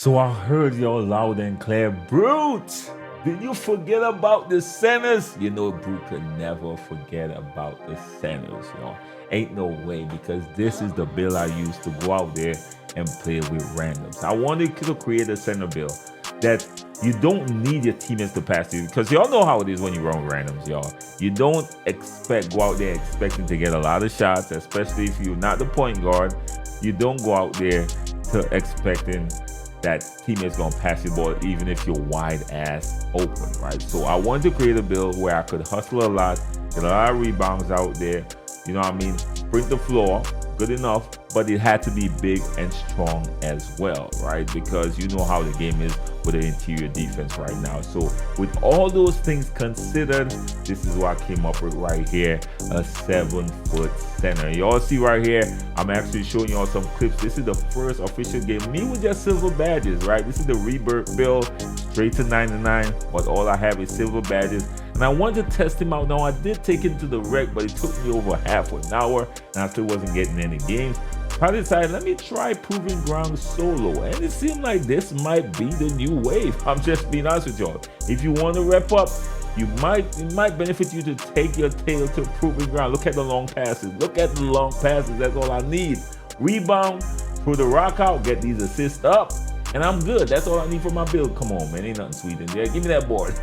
So I heard y'all loud and clear. Brute! Did you forget about the centers? You know, Brute could never forget about the centers, y'all. Ain't no way, because this is the bill I use to go out there and play with randoms. I wanted to create a center bill that you don't need your teammates to pass you, because y'all know how it is when you run randoms, y'all. You don't go out there expecting to get a lot of shots, especially if you're not the point guard. You don't go out there to expecting that teammate's gonna pass you the ball even if you're wide ass open, right? So I wanted to create a build where I could hustle a lot, get a lot of rebounds out there, you know what I mean? Sprint the floor, good enough, but it had to be big and strong as well, right? Because you know how the game is with the interior defense right now. So with all those things considered, this is what I came up with right here, a 7-foot center. Y'all see right here, I'm actually showing y'all some clips. This is the first official game, me with just silver badges, right? This is the rebirth build, straight to 99, but all I have is silver badges. And I wanted to test him out. Now I did take him to the rec, but it took me over half an hour and I still wasn't getting any games. I decided, let me try Proving Ground solo, and it seemed like this might be the new wave. I'm just being honest with y'all. If you want to rep up, it might benefit you to take your tail to Proving Ground. Look at the long passes. Look at the long passes. That's all I need. Rebound, throw the rock out, get these assists up, and I'm good. That's all I need for my build. Come on, man. Ain't nothing sweet in there. Give me that board.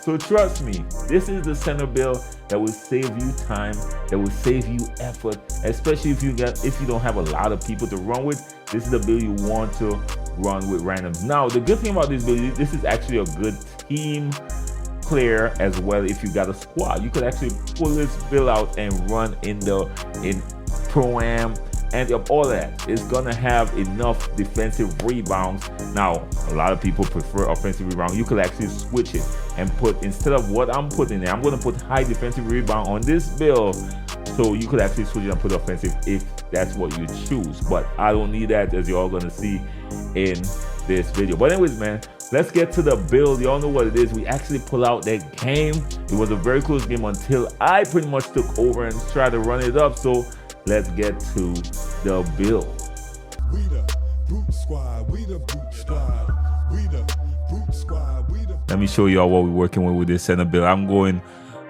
So trust me, this is the center build that will save you time, that will save you effort, especially if you don't have a lot of people to run with. This is the build you want to run with randoms. Now, the good thing about this build, this is actually a good team player as well. If you got a squad, you could actually pull this build out and run in Pro-Am. And of all that, it's gonna have enough defensive rebounds. Now, a lot of people prefer offensive rebound. You could actually switch it and put, instead of what I'm putting there, I'm gonna put high defensive rebound on this build. So you could actually switch it and put offensive if that's what you choose. But I don't need that, as you're all gonna see in this video. But anyways, man, let's get to the build. Y'all know what it is. We actually pull out that game. It was a very close game until I pretty much took over and tried to run it up. So let's get to the build. We the Brute Squad, we the Brute Squad, we the Brute Squad, we the... Let me show y'all what we're working with this center build. I'm going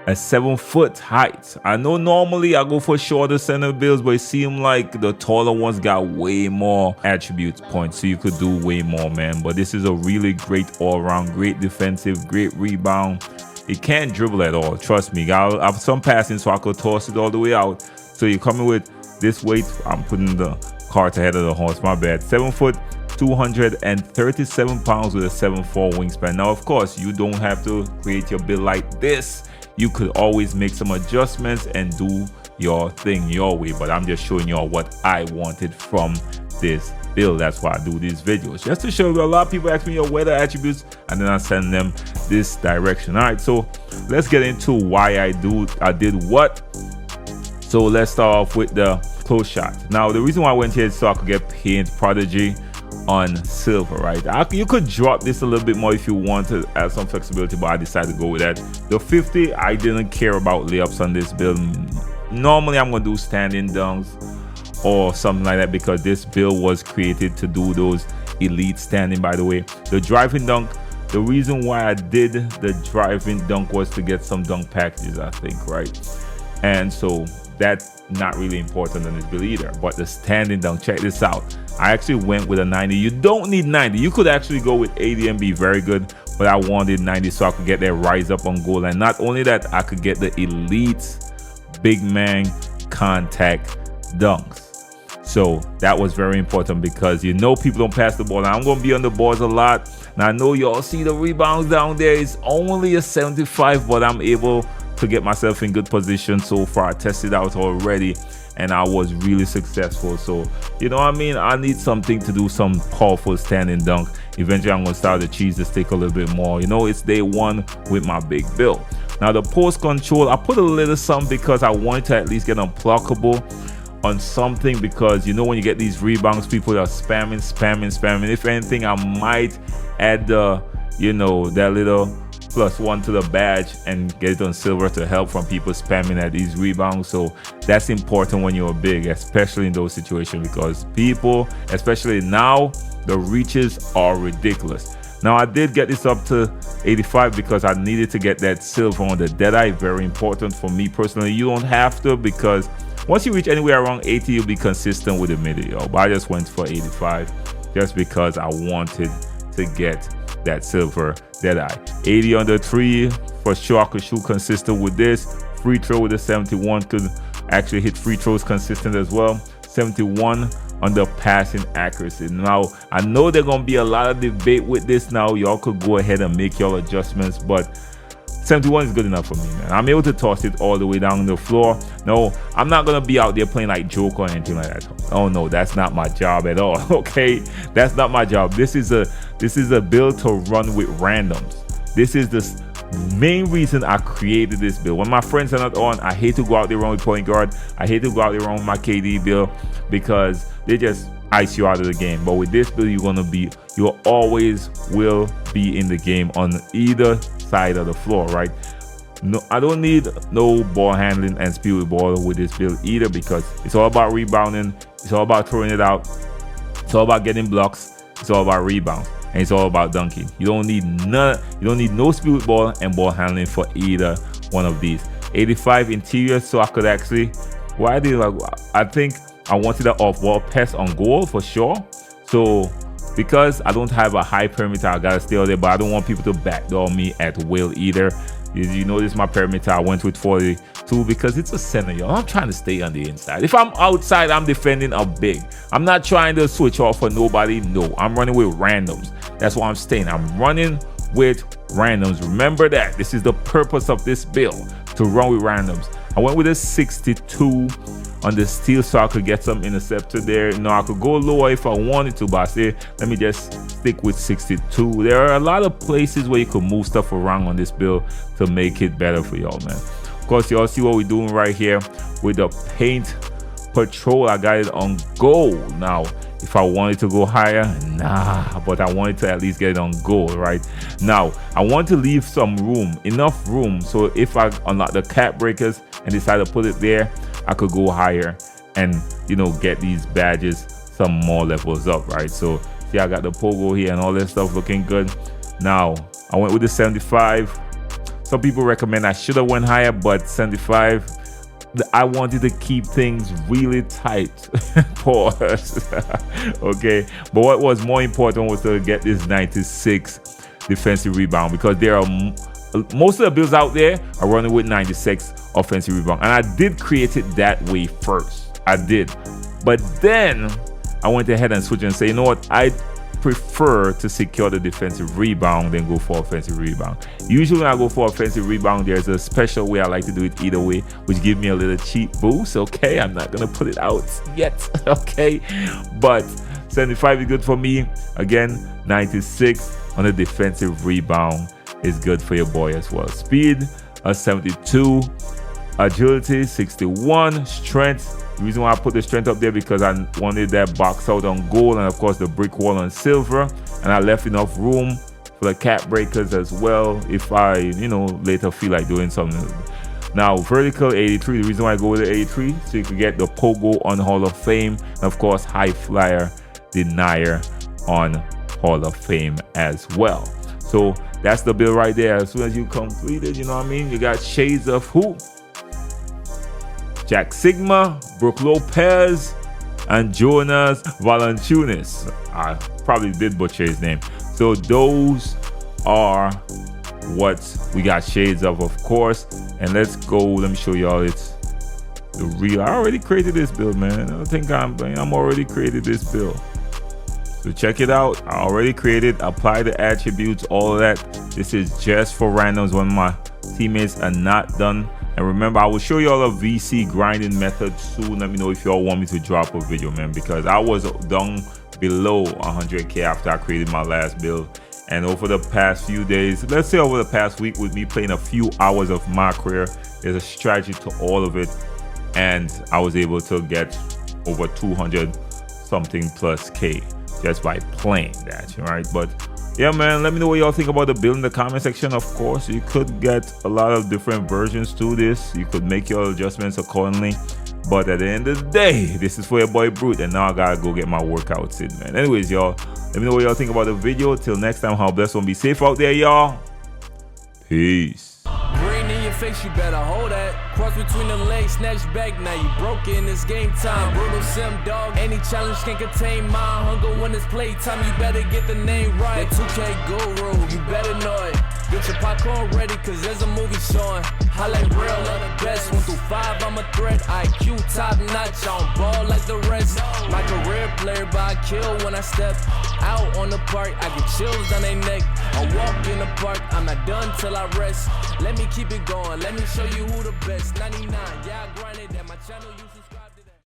a 7-foot height. I know normally I go for shorter center builds, but it seemed like the taller ones got way more attributes points, so you could do way more, man. But this is a really great all-around, great defensive, great rebound. It can't dribble at all, trust me. I have some passing so I could toss it all the way out. So you're coming with this weight. I'm putting the cart ahead of the horse, my bad. 7 foot, 237 pounds with a 7'4" wingspan. Now, of course, you don't have to create your build like this. You could always make some adjustments and do your thing your way, but I'm just showing y'all what I wanted from this build. That's why I do these videos, just to show you. A lot of people ask me your weather attributes, and then I send them this direction. All right, so let's get into why I did what. So let's start off with the close shot. Now, the reason why I went here is so I could get Paint Prodigy on silver, right? You could drop this a little bit more if you want to add some flexibility, but I decided to go with that. The 50, I didn't care about layups on this build. Normally, I'm going to do standing dunks or something like that, because this build was created to do those elite standing. By the way, the driving dunk, the reason why I did the driving dunk was to get some dunk packages, I think, right? And so that's not really important on this build either. But the standing dunk, check this out. I actually went with a 90. You don't need 90. You could actually go with 80 and be very good, but I wanted 90 so I could get that rise up on goal. And not only that, I could get the elite big man contact dunks. So that was very important, because you know people don't pass the ball. Now, I'm going to be on the boards a lot. Now, I know y'all see the rebounds down there. It's only a 75, but I'm able to get myself in good position. So far, I tested out already and I was really successful. So, you know what I mean? I need something to do some powerful standing dunk. Eventually, I'm going to start to cheese the stick a little bit more. You know, it's day one with my big build. Now, the post control, I put a little something because I wanted to at least get unblockable on something, because you know when you get these rebounds, people are spamming. If anything, I might add the, you know, that little +1 to the badge and get it on silver to help from people spamming at these rebounds. So that's important when you're big, especially in those situations, because people, especially now, the reaches are ridiculous. Now I did get this up to 85 because I needed to get that silver on the Deadeye. Very important for me personally. You don't have to, because once you reach anywhere around 80, you'll be consistent with the video. But I just went for 85 just because I wanted to get that silver Deadeye. 80 on the 3, for sure I could shoot consistent with this. Free throw with the 71, could actually hit free throws consistent as well. 71 on the passing accuracy. Now I know there's gonna be a lot of debate with this. Now y'all could go ahead and make your adjustments, but 71 is good enough for me, man. I'm able to toss it all the way down the floor. No, I'm not gonna be out there playing like Joker or anything like that. Oh no, that's not my job at all. Okay, that's not my job. This is a build to run with randoms. This is the main reason I created this build. When my friends are not on, I hate to go out there run with point guard. I hate to go out there run with my KD build, because they just ice you out of the game. But with this build, you always will be in the game on either side of the floor, right? No, I don't need no ball handling and speed with ball with this build either, because it's all about rebounding. It's all about throwing it out. It's all about getting blocks. It's all about rebounds. And it's all about dunking. You don't need no speed with ball and ball handling for either one of these. 85 interior, so I could actually, I think I wanted an off-ball pass on goal for sure. So because I don't have a high perimeter, I gotta stay out there, but I don't want people to backdoor me at will either. You notice my perimeter, I went with 42 because it's a center, y'all. I'm trying to stay on the inside. If I'm outside, I'm defending a big. I'm not trying to switch off for nobody. No, I'm running with randoms. That's why I'm staying. I'm running with randoms. Remember that. This is the purpose of this build, to run with randoms. I went with a 62 on the steal so I could get some interceptor there. Now I could go lower if I wanted to, but I say let me just stick with 62. There are a lot of places where you could move stuff around on this build to make it better for y'all, man. Of course, y'all see what we're doing right here with the paint patrol. I got it on goal. Now if I wanted to go higher, nah, but I wanted to at least get it on goal. Right now I want to leave some room, enough room, so if I unlock the cap breakers and decide to put it there, I could go higher and, you know, get these badges some more levels up, right? So see, I got the pogo here and all that stuff looking good. Now I went with the 75. Some people recommend I should have went higher, but 75, I wanted to keep things really tight. Pause. Okay, but what was more important was to get this 96 defensive rebound, because there are most of the builds out there are running with 96 offensive rebound, and I did create it that way first. I did, but then I went ahead and switched and say, you know what, I prefer to secure the defensive rebound than go for offensive rebound. Usually when I go for offensive rebound, there's a special way I like to do it either way, which gives me a little cheap boost. Okay, I'm not gonna put it out yet. Okay, but 75 is good for me. Again, 96 on the defensive rebound is good for your boy as well. Speed, a 72. Agility, 61. Strength, the reason why I put the strength up there because I wanted that box out on gold, and of course the brick wall on silver, and I left enough room for the cap breakers as well if I, you know, later feel like doing something. Now vertical, 83. The reason why I go with the 83, so you can get the pogo on Hall of Fame, and of course high flyer denier on Hall of Fame as well. So that's the build right there. As soon as you complete it, you know what I mean, you got shades of who? Jack Sigma, Brook Lopez, and Jonas Valanciunas. I probably did butcher his name. So those are what we got shades of course. And let's go, let me show y'all it's the real. I already created this build, man. I don't think I'm already created this build. So check it out. I already created, apply the attributes, all of that. This is just for randoms when my teammates are not done. And remember, I will show you all a VC grinding method soon. Let me know if y'all want me to drop a video, man, because I was down below 100k after I created my last build. And over the past few days, let's say over the past week, with me playing a few hours of my career, there's a strategy to all of it, and I was able to get over 200 something plus k just by playing that, right? But yeah, man, let me know what y'all think about the build in the comment section. Of course, you could get a lot of different versions to this. You could make your adjustments accordingly. But at the end of the day, this is for your boy Brute, and now I gotta go get my workouts in, man. Anyways, y'all, let me know what y'all think about the video. Till next time, how blessed one. Be safe out there, y'all. Peace. Green in your face, you better hold that. Cross between the legs, snatch back, now you broke in this game time. Brutal sim dog, any challenge can contain my hunger when it's playtime. You better get the name right. That 2K guru, you better know it. Get your popcorn ready, cause there's a movie showing. Highlight real of the best. 1 through 5, I'm a threat. IQ top notch, I don't ball like the rest. My career player, but I kill when I step out on the park. I get chills on their neck. I walk in the park, I'm not done till I rest. Let me keep it going, let me show you who the best. 99, yeah, I grinded at my channel, you subscribe.